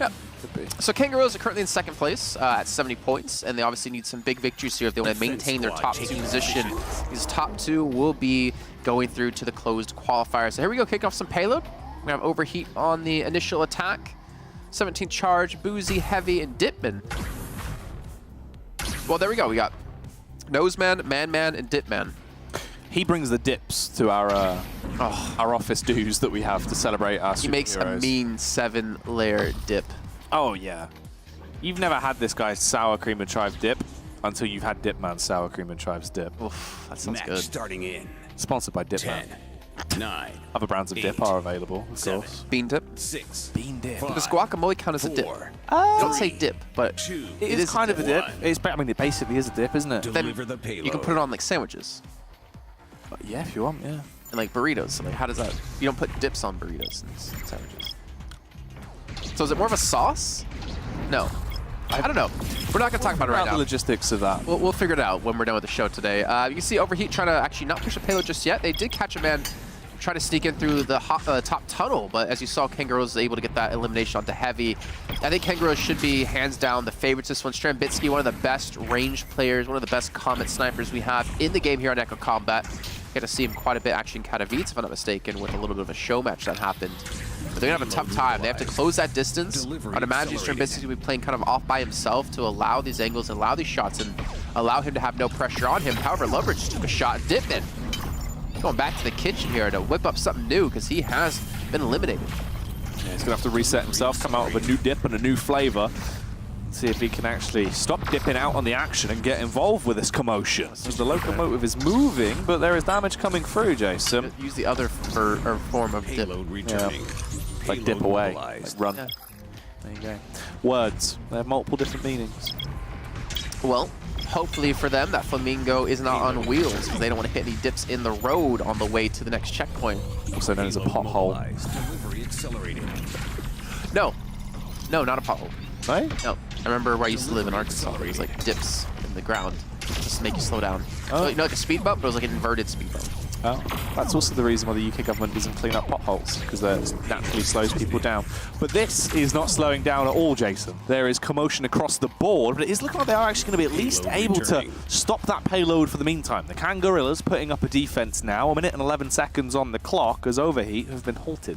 Yeah. Could be. So Kangorillaz are currently in second place at 70 points, and they obviously need some big victories here if they want to maintain their top 2 position. These top 2 will be going through to the closed qualifier. So here we go, kick off some payload. We have Overheat on the initial attack. 17 charge, Boozy, Heavy, and Dipman. Well, there we go. We got Noseman, Man-Man, and Dipman. He brings the dips to our office dues that we have to celebrate our superheroes. He makes a mean 7-layer dip. Oh, yeah. You've never had this guy's sour cream and chives dip until you've had Dipman's sour cream and chives dip. Oof, that sounds good. Starting in. Sponsored by Dipman. 10, 9. Other brands of dip are available, of course. Bean dip. 6. Bean dip. Does guacamole count as a dip? 4. You don't say dip, but 2. It is kind of a dip. I mean, it basically is a dip, isn't it? Deliver the payload. you can put it on like sandwiches Yeah, if you want, yeah. and like burritos. So like, how does that? You don't put dips on burritos and sandwiches. So is it more of a sauce? No. I don't know. We're not going to talk about it right now. The logistics of that. We'll figure it out when we're done with the show today. You can see Overheat trying to actually not push a payload just yet. They did catch a man try to sneak in through the top tunnel, but as you saw, Kangorillaz was able to get that elimination onto Heavy. I think Kangorillaz should be hands down the favorites this one. Strambitsky, one of the best ranged players, one of the best combat snipers we have in the game here on Echo Combat. Get to see him quite a bit actually in Katowice, if I'm not mistaken, with a little bit of a show match that happened. But they're gonna have a tough time. They have to close that distance. I'd imagine Strambitsky will be playing kind of off by himself to allow these angles, allow these shots, and allow him to have no pressure on him. However, Loveridge took a shot. Dipman going back to the kitchen here to whip up something new because he has been eliminated. Yeah, he's going to have to reset himself, come out with a new dip and a new flavor. See if he can actually stop dipping out on the action and get involved with this commotion. So the locomotive is moving, but there is damage coming through, Jason. Use the other form of dip. Payload returning. Yeah. Like dip away, like run. Yeah. There you go. Words, they have multiple different meanings. Well, hopefully for them, that Flamingo is not on wheels because they don't want to hit any dips in the road on the way to the next checkpoint. Also known as a pothole. Delivery accelerated. No, not a pothole. Right? No, I remember where I used to live in Arkansas. There was like dips in the ground just to make you slow down. Oh. So, you know, like a speed bump, but it was like an inverted speed bump. Oh, that's also the reason why the UK government doesn't clean up potholes, because that naturally slows people down. But this is not slowing down at all, Jason. There is commotion across the board, but it is looking like they are actually going to be at least able to stop that payload for the meantime. The Kangorillaz putting up a defense now, 1 minute and 11 seconds on the clock, as Overheat have been halted.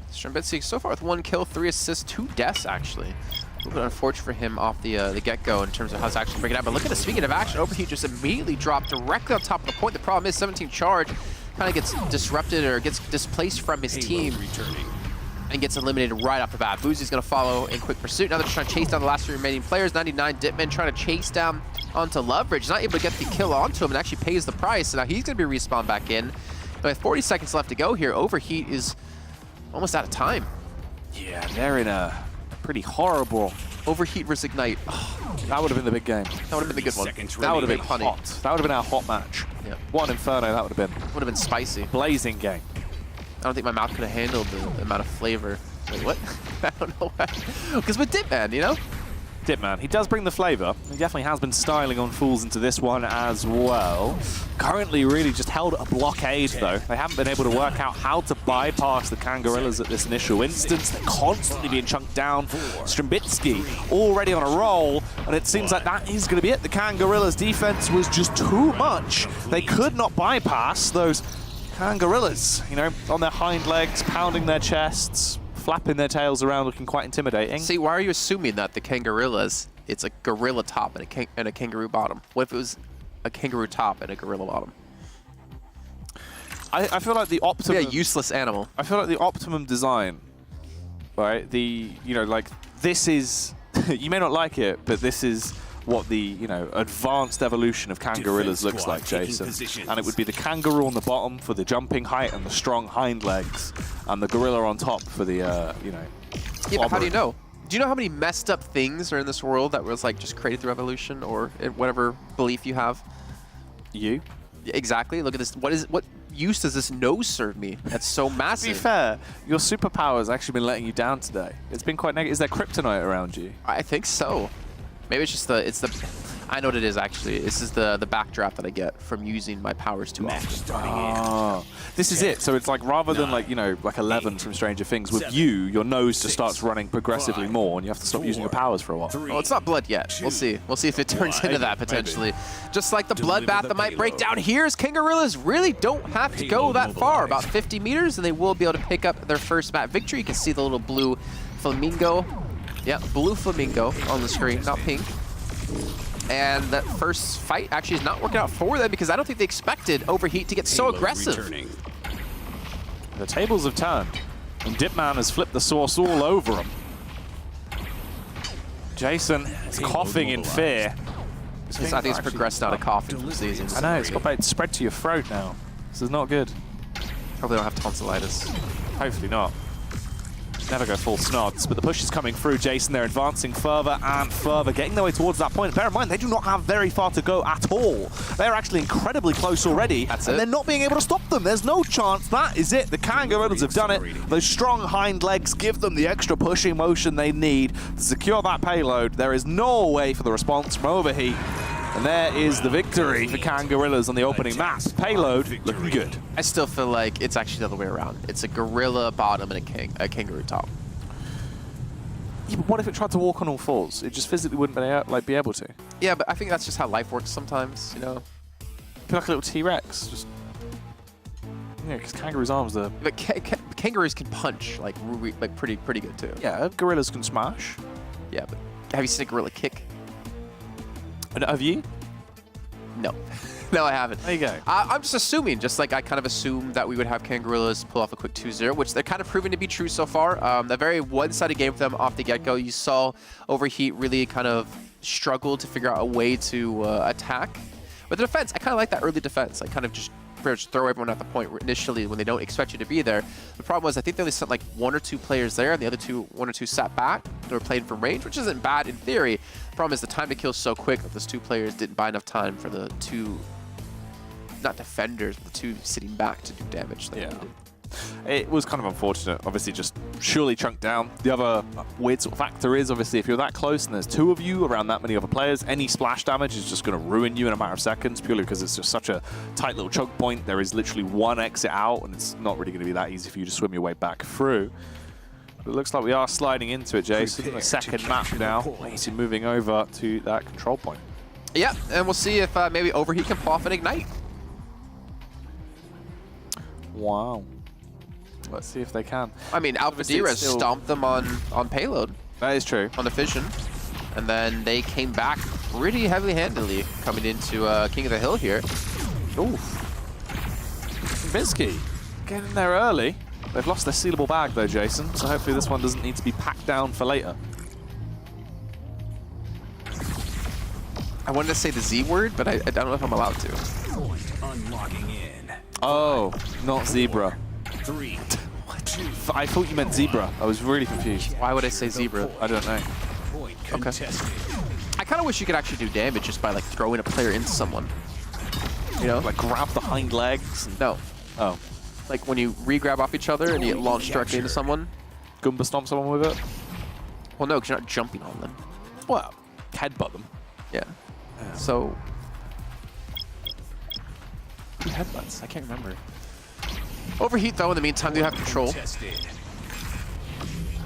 Strambitsky so far with 1 kill, 3 assists, 2 deaths actually. A little bit unfortunate for him off the get-go in terms of how it's actually breaking out. But look at this, speaking of action, Overheat just immediately dropped directly on top of the point. The problem is 17 charge kind of gets disrupted or gets displaced from his team and gets eliminated right off the bat. Boozy's going to follow in quick pursuit. Now they're just trying to chase down the last 3 remaining players. 99 Dipman trying to chase down onto Loveridge. He's not able to get the kill onto him and actually pays the price. So now he's going to be respawned back in. And with 40 seconds left to go here, Overheat is almost out of time. Yeah, they're in a pretty horrible... Overheat versus Ignite. Oh, that would have been the big game. That would have been the good one. That would have been funny. hot. That would have been our hot match. Yeah. What an inferno that would have been. Would have been spicy. Blazing game. I don't think my mouth could have handled the amount of flavor. Wait, what? I don't know why. Because with Dipman, you know? Dipman, he does bring the flavor. He definitely has been styling on Fools into this one as well. Currently really just held a blockade though. They haven't been able to work out how to bypass the Kangorillaz at this initial instance. They're constantly being chunked down. Strambitsky already on a roll, and it seems like that is going to be it. The Kangorillaz defense was just too much. They could not bypass those Kangorillaz, you know, on their hind legs, pounding their chests, flapping their tails around, looking quite intimidating. See, why are you assuming that the Kangorillaz, it's a gorilla top and a kangaroo bottom? What if it was a kangaroo top and a gorilla bottom? I feel like the optimum... Yeah, useless animal. I feel like the optimum design, right? Like, this is... you may not like it, but this is what the, advanced evolution of Kangorillaz looks like, Jason. And it would be the kangaroo on the bottom for the jumping height and the strong hind legs, and the gorilla on top for the, Yeah, but how do you know? Do you know how many messed up things are in this world that was, like, just created through evolution or whatever belief you have? You? Yeah, exactly. Look at this. What use does this nose serve me? That's so massive. To be fair, your superpower has actually been letting you down today. It's been quite negative. Is there kryptonite around you? I think so. Maybe it's just I know what it is actually. This is the backdraft that I get from using my powers too often. Oh. This is it. So it's like rather than like, you know, like 11 from Stranger Things, with you, your nose just starts running progressively more and you have to stop using your powers for a while. Well, it's not blood yet. We'll see. We'll see if it turns into that potentially. Just like the bloodbath that might break down here, as Kangorillaz really don't have to go that far, about 50 meters, and they will be able to pick up their first map victory. You can see the little blue flamingo. Yeah, blue flamingo on the screen, not pink. And that first fight actually is not working out for them because I don't think they expected Overheat to get so aggressive. Returning. The tables have turned, and Dipman has flipped the sauce all over him. Jason is coughing in fear. I think it's progressed out of coughing from seasons. I know, it's got about spread to your throat now. This is not good. Probably don't have tonsillitis. Hopefully not. Never go full snods, but the push is coming through. Jason, they're advancing further and further, getting their way towards that point. Bear in mind, they do not have very far to go at all. They're actually incredibly close already, That's and it. they're not being able to stop them. There's no chance. That is it. The Kangorillaz have done it. Those strong hind legs give them the extra pushing motion they need to secure that payload. There is no way for the response from Overheat. And there is the victory for Kangorillaz on the opening map. Payload looking good. I still feel like it's actually the other way around. It's a gorilla bottom and a kangaroo top. Yeah, but what if it tried to walk on all fours? It just physically wouldn't be able to. Yeah, but I think that's just how life works sometimes, you know? Feel like a little T-Rex. Just yeah, because kangaroo's arms are. But kangaroos can punch like pretty good too. Yeah, gorillas can smash. Yeah, but have you seen a gorilla kick? And have you? No. No, I haven't. There you go. I'm just assuming, just like I kind of assumed that we would have Kangorillaz pull off a quick 2-0, which they're kind of proving to be true so far. A very one-sided game for them off the get-go. You saw Overheat really kind of struggle to figure out a way to attack. But the defense, I kind of like that early defense. I kind of just throw everyone at the point initially when they don't expect you to be there. The problem was I think they only sent like 1 or 2 players there, and the other 1 or 2 sat back. They were playing from range, which isn't bad in theory. The problem is the time to kill is so quick that those 2 players didn't buy enough time for the 2, not defenders, but the 2 sitting back to do damage. Yeah. It was kind of unfortunate. Obviously, just surely chunked down. The other weird sort of factor is, obviously, if you're that close and there's 2 of you around that many other players, any splash damage is just going to ruin you in a matter of seconds, purely because it's just such a tight little choke point. There is literally 1 exit out, and it's not really going to be that easy for you to swim your way back through. But it looks like we are sliding into it, Jason. The second map now. He's moving over to that control point. Yeah, and we'll see if maybe Overheat can pull off an Ignite. Wow. Let's see if they can. I mean, Alpha D-Res stomped them on payload. That is true. On the fission. And then they came back pretty heavily-handedly coming into King of the Hill here. Ooh. Vinsky getting in there early. They've lost their sealable bag though, Jason, so hopefully this one doesn't need to be packed down for later. I wanted to say the Z word, but I don't know if I'm allowed to. Point unlocking in. Oh, not zebra. 3. What? I thought you meant zebra. I was really confused. Why would I say zebra? I don't know. Point contested. I kind of wish you could actually do damage just by like throwing a player into someone. You know? Like grab the hind legs? And... No. Oh. Like when you re-grab off each other and you get launched directly into someone. Goomba stomp someone with it? Well, no, because you're not jumping on them. Well, headbutt them. Yeah. So... Who headbutts? I can't remember. Overheat, though, in the meantime, do have control.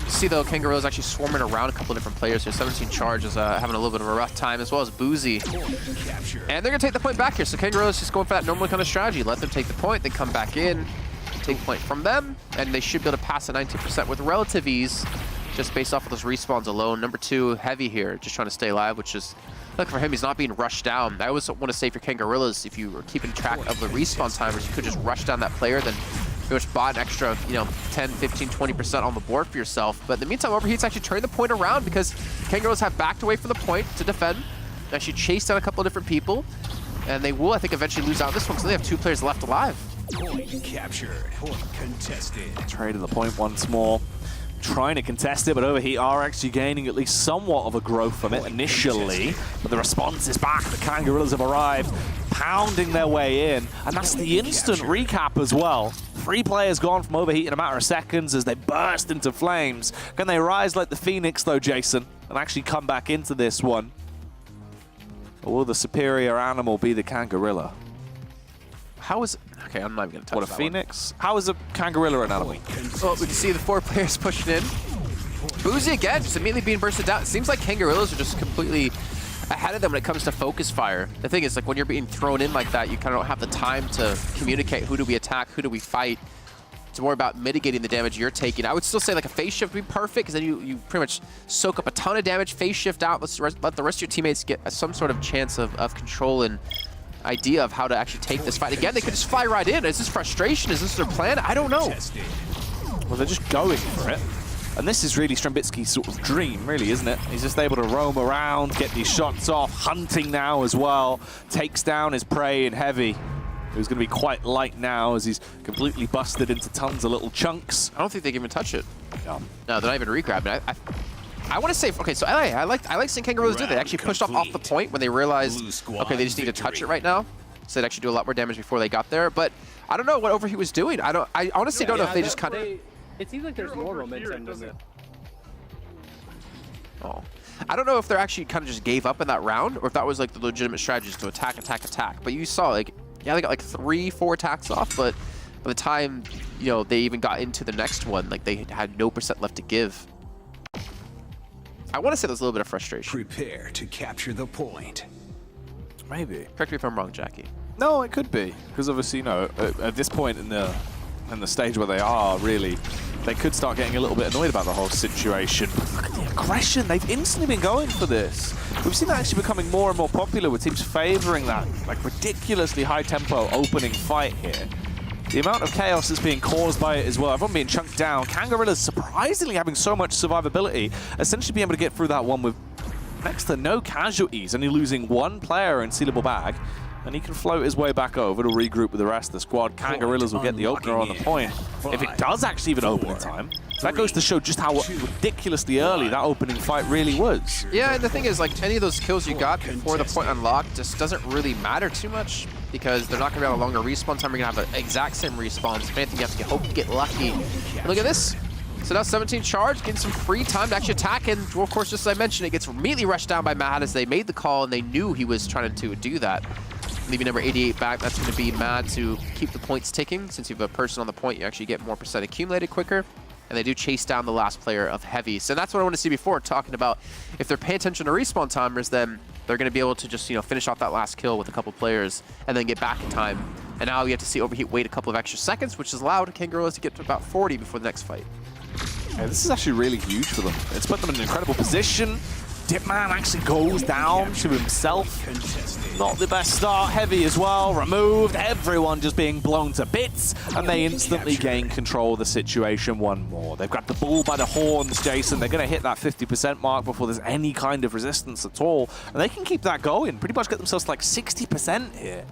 See, though, Kangorillaz actually swarming around a couple of different players here. 17 Charge is having a little bit of a rough time, as well as Boozy. And they're going to take the point back here. So Kangorillaz just going for that normal kind of strategy. Let them take the point, then come back in, take the point from them, and they should be able to pass a 19% with relative ease, just based off of those respawns alone. Number 2, Heavy here, just trying to stay alive, which is... Look, for him, he's not being rushed down. I always want to say for Kangorillaz, if you were keeping track of the respawn timers, you could just rush down that player, then pretty much bought an extra, 10, 15, 20% on the board for yourself. But in the meantime, Overheat's actually turning the point around because Kangorillaz have backed away from the point to defend. Actually chased down a couple of different people, and they will, I think, eventually lose out this one because they have 2 players left alive. Point captured. Point contested. Trade to the point once more. Trying to contest it, but Overheat are actually gaining at least somewhat of a growth from it initially. But the response is back. The Kangorillaz have arrived, pounding their way in. And that's the instant recap as well. 3 players gone from Overheat in a matter of seconds as they burst into flames. Can they rise like the Phoenix, though, Jason, and actually come back into this one? Or will the superior animal be the Kangorilla? how is... Okay, I'm not even going to touch What, a that Phoenix? How is a Kangorilla an enemy? Well, we can see the 4 players pushing in. Boozy again, just immediately being bursted down. It seems like Kangorillaz are just completely ahead of them when it comes to focus fire. The thing is, like, when you're being thrown in like that, you kind of don't have the time to communicate who do we attack, who do we fight. It's more about mitigating the damage you're taking. I would still say like a phase shift would be perfect, because then you pretty much soak up a ton of damage, phase shift out, let the rest of your teammates get some sort of chance of control and idea of how to actually take this fight. Again, they could just fly right in. Is this frustration? Is this their plan? I don't know. Well, they're just going for it. And this is really Strembitsky's sort of dream, really, isn't it? He's just able to roam around, get these shots off, hunting now as well, takes down his prey in Heavy, who's going to be quite light now as he's completely busted into tons of little chunks. I don't think they can even touch it. Yeah. No, they're not even regrabbing. I want to say, okay, so I like seeing Kangorillaz do it. They actually pushed off the point when they realized, okay, they just need to touch it right now. So they'd actually do a lot more damage before they got there. But I don't know what Overheat was doing. I honestly don't know if they just kind of... It seems like there's more momentum, doesn't it? Oh. I don't know if they're actually kind of just gave up in that round, or if that was like the legitimate strategy to attack, attack, attack. But you saw, like, yeah, they got like 3-4 attacks off, but by the time, you know, they even got into the next one, like, they had no % left to give. I want to say there's a little bit of frustration. Prepare to capture the point. Maybe. Correct me if I'm wrong, Jackie. No, it could be, because obviously, you know, at this point in the stage where they are, really, they could start getting a little bit annoyed about the whole situation. But look at the aggression. They've instantly been going for this. We've seen that actually becoming more and more popular, with teams favoring that like ridiculously high tempo opening fight here. The amount of chaos that's being caused by it as well, everyone being chunked down. Kangorillaz surprisingly having so much survivability, essentially being able to get through that one with next to no casualties, only losing 1 player in Sealable Bag. And he can float his way back over to regroup with the rest of the squad. Kangorillaz will get the opener on the point. If it does actually even open in time, that goes to show just how ridiculously early that opening fight really was. Yeah, and the thing is, like, any of those kills you got before the point unlocked just doesn't really matter too much, because they're not going to have a longer respawn time. You're going to have the exact same respawns. If anything, you have to hope to get lucky. And look at this. So now 17 charge, getting some free time to actually attack, and well, of course, just as I mentioned, it gets immediately rushed down by Mad as they made the call, and they knew he was trying to do that. Leaving number 88 back, that's going to be Mad to keep the points ticking. Since you have a person on the point, you actually get more % accumulated quicker. And they do chase down the last player of Heavy. So that's what I want to see before, talking about if they're paying attention to respawn timers, then they're going to be able to just, you know, finish off that last kill with a couple players and then get back in time. And now you have to see Overheat wait a couple of extra seconds, which has allowed Kangorillaz to get to about 40 before the next fight. Yeah, this is actually really huge for them. It's put them in an incredible position. Dipman actually goes down to himself. Not the best start. Heavy as well, removed. Everyone just being blown to bits, and they instantly gain control of the situation one more. They've grabbed the bull by the horns, Jason. They're going to hit that 50% mark before there's any kind of resistance at all, and they can keep that going. Pretty much get themselves to like 60% here.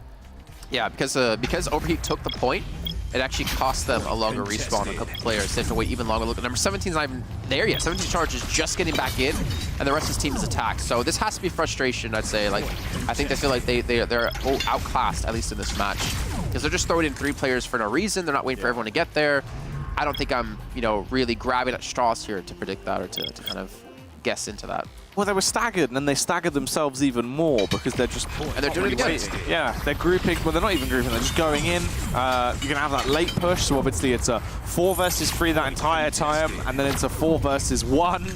Yeah, because Overheat took the point, it actually cost them a longer respawn, a couple players. They have to wait even longer. Look at number 17's not even there yet. 17 charge is just getting back in, and the rest of his team is attacked. So this has to be frustration, I'd say. Like, I think they feel like they're outclassed, at least in this match, because they're just throwing in 3 players for no reason. They're not waiting for everyone to get there. I don't think I'm, you know, really grabbing at straws here to predict that or to kind of guess into that. Well, they were staggered, and then they staggered themselves even more because they're just... And they're doing it again. Yeah, they're grouping. Well, they're not even grouping. They're just going in. You're going to have that late push, so obviously it's a 4 versus 3 that entire time, and then it's a 4 versus 1.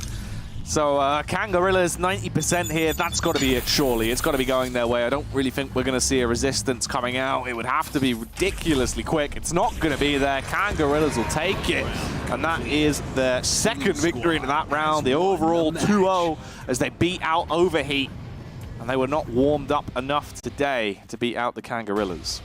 So Kangorillaz 90% here. That's got to be it, surely. It's got to be going their way. I don't really think we're going to see a resistance coming out. It would have to be ridiculously quick. It's not going to be there. Kangorillaz will take it. And that is their second victory in that round. The overall 2-0 as they beat out Overheat. And they were not warmed up enough today to beat out the Kangorillaz.